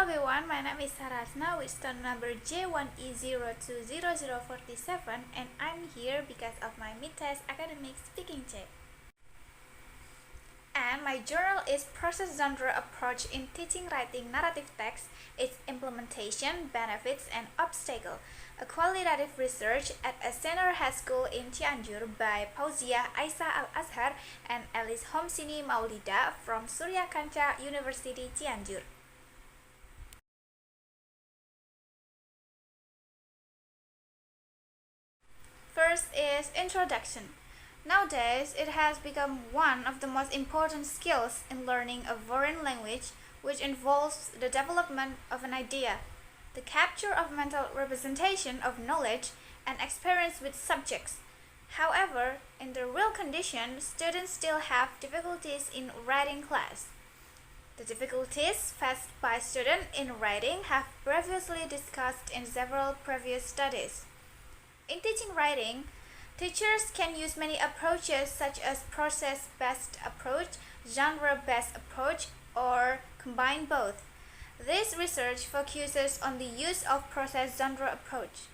everyone, my name is Hasna with stand number J1E020047 and I'm here because of my mid-test academic speaking check. And my journal is Process Genre Approach in Teaching Writing Narrative Text, its Implementation, Benefits, and Obstacle, a qualitative research at a senior high school in Cianjur by Fauzia Aisa Al-Azhar and Alice Homsini Maulida from Surya Kanca University Cianjur. First is introduction. Nowadays, it has become one of the most important skills in learning a foreign language, which involves the development of an idea, the capture of mental representation of knowledge, and experience with subjects. However, in the real condition, students still have difficulties in writing class. The difficulties faced by students in writing have previously discussed in several previous studies. In teaching writing, teachers can use many approaches such as process-based approach, genre-based approach, or combine both. This research focuses on the use of process-genre approach.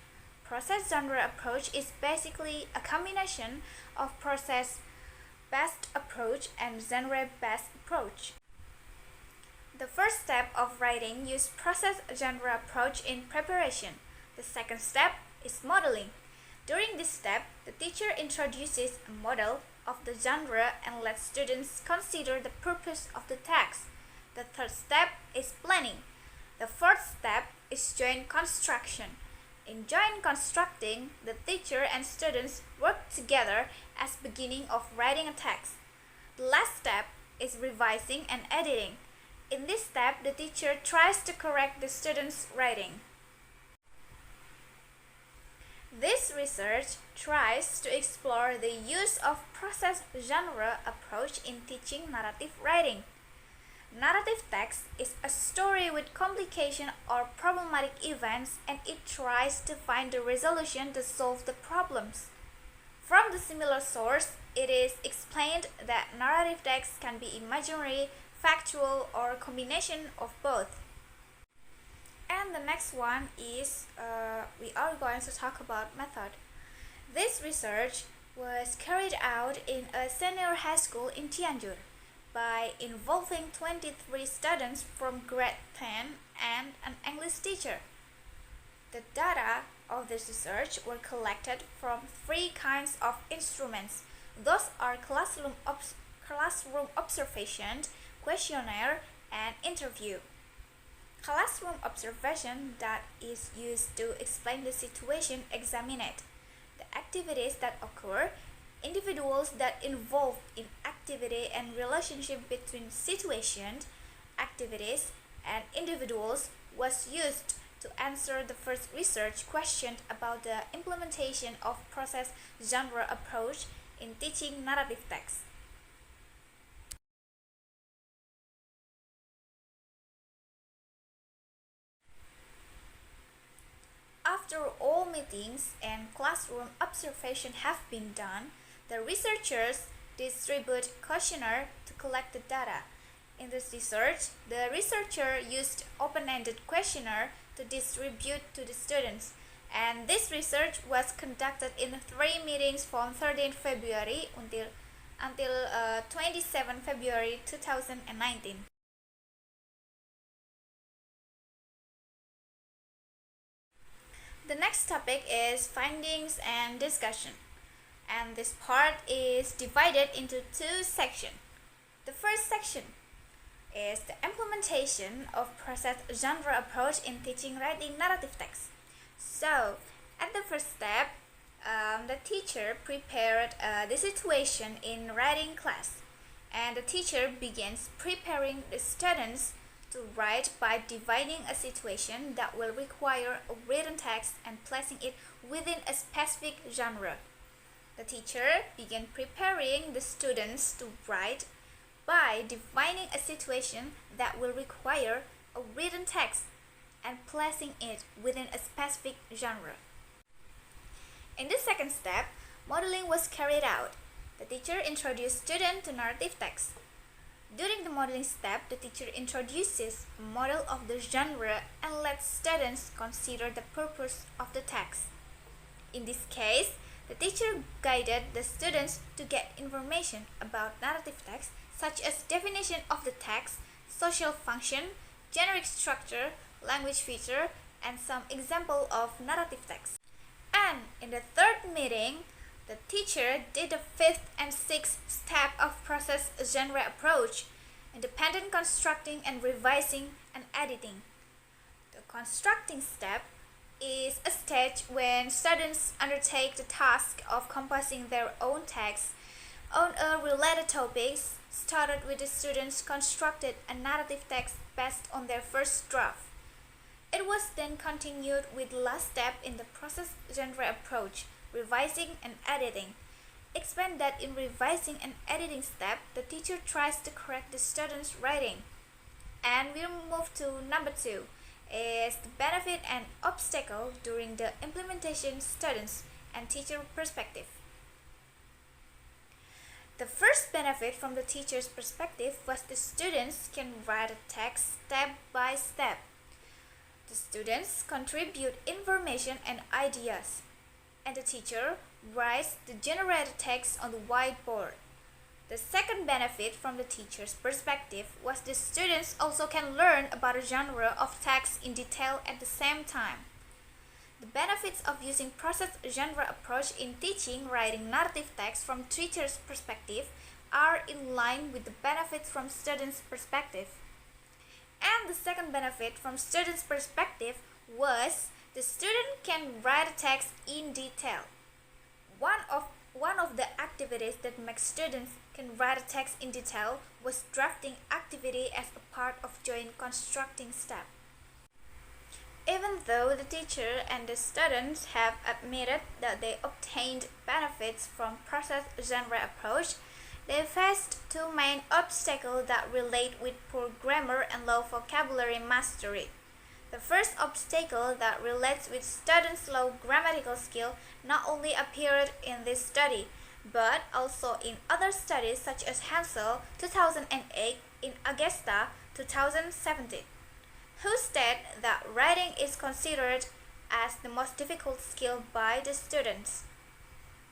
Process-genre approach is basically a combination of process-based approach and genre-based approach. The first step of writing uses process-genre approach in preparation. The second step is modeling. During this step, the teacher introduces a model of the genre and lets students consider the purpose of the text. The third step is planning. The fourth step is joint construction. In joint constructing, the teacher and students work together as beginning of writing a text. The last step is revising and editing. In this step, the teacher tries to correct the student's writing. This research tries to explore the use of process-genre approach in teaching narrative writing. Narrative text is a story with complication or problematic events, and it tries to find the resolution to solve the problems. From the similar source, it is explained that narrative text can be imaginary, factual, or a combination of both. And the next one is we are going to talk about method. This research was carried out in a senior high school in Cianjur by involving 23 students from grade 10 and an English teacher. The data of this research were collected from three kinds of instruments. Those are classroom observation, questionnaire, and interview. Classroom observation that is used to explain the situation examined, the activities that occur, individuals that involved in activity and relationship between situations, activities, and individuals was used to answer the first research question about the implementation of process-genre approach in teaching narrative text. After all meetings and classroom observation have been done, the researchers distribute questionnaire to collect the data. In this research, the researcher used open-ended questionnaire to distribute to the students, and this research was conducted in 3 meetings from 13 February until 27 February 2019. The next topic is findings and discussion, and this part is divided into 2 sections. The first section is the implementation of process-genre approach in teaching writing narrative text. So, at the first step, the teacher prepared the situation in writing class, and the teacher begins preparing the students to write by dividing a situation that will require a written text and placing it within a specific genre. The teacher began preparing the students to write by defining a situation that will require a written text and placing it within a specific genre. In the second step, modeling was carried out. The teacher introduced students to narrative text. During the modeling step, the teacher introduces a model of the genre and lets students consider the purpose of the text. In this case, the teacher guided the students to get information about narrative text, such as definition of the text, social function, generic structure, language feature, and some example of narrative text. And in the third meeting, the teacher did the fifth and sixth step of process genre approach: independent constructing and revising and editing. The constructing step is a stage when students undertake the task of composing their own text on a related topics. Started with the students constructed a narrative text based on their first draft. It was then continued with the last step in the process genre approach, revising and editing. Explain that in revising and editing step, the teacher tries to correct the student's writing. And we'll move to number 2, is the benefit and obstacle during the implementation students and teacher perspective. The first benefit from the teacher's perspective was the students can write a text step by step. The students contribute information and ideas, and the teacher writes the generated text on the whiteboard. The second benefit from the teacher's perspective was the students also can learn about a genre of text in detail at the same time. The benefits of using process genre approach in teaching writing narrative text from teacher's perspective are in line with the benefits from students' perspective. And the second benefit from students' perspective was the student can write a text in detail. One of the activities that makes students can write a text in detail was drafting activity as a part of joint constructing step. Even though the teacher and the students have admitted that they obtained benefits from process genre approach, they faced two main obstacles that relate with poor grammar and low vocabulary mastery. The first obstacle that relates with students' low grammatical skill not only appeared in this study, but also in other studies such as Hansel 2008 in Augusta 2017, who state that writing is considered as the most difficult skill by the students,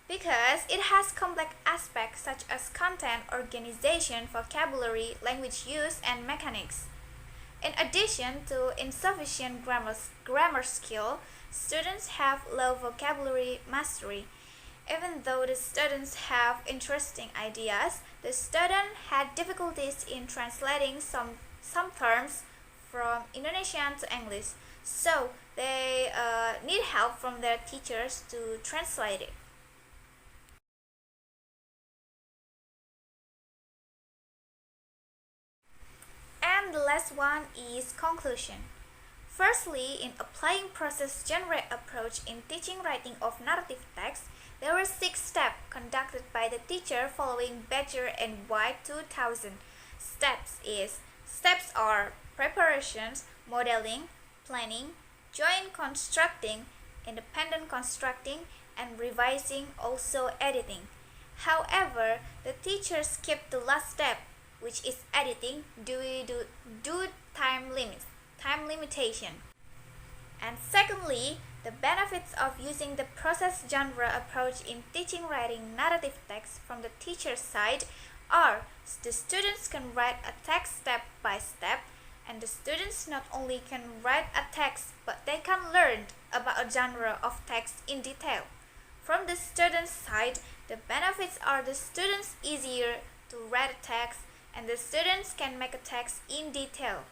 because it has complex aspects such as content, organization, vocabulary, language use, and mechanics. In addition to insufficient grammar skill, students have low vocabulary mastery. Even though the students have interesting ideas, the student had difficulties in translating some terms from Indonesian to English, so they need help from their teachers to translate it. And the last one is conclusion. Firstly, in applying process genre approach in teaching writing of narrative text, there were 6 steps conducted by the teacher following Badger and White 2000. Steps are preparations, modeling, planning, joint constructing, independent constructing, and revising, also editing. However, the teacher skipped the last step, which is editing due to time limitation. And secondly, the benefits of using the process genre approach in teaching writing narrative text from the teacher's side are the students can write a text step by step, and the students not only can write a text but they can learn about a genre of text in detail. From the student's side, the benefits are the students easier to write a text, and the students can make a text in detail.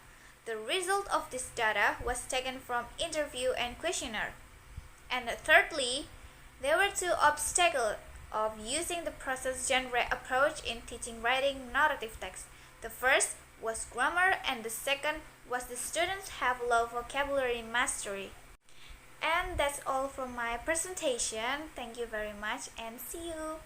The result of this data was taken from interview and questionnaire. And thirdly, there were 2 obstacles of using the process genre approach in teaching writing narrative text. The first was grammar, and the second was the students have low vocabulary mastery. And that's all from my presentation. Thank you very much and see you.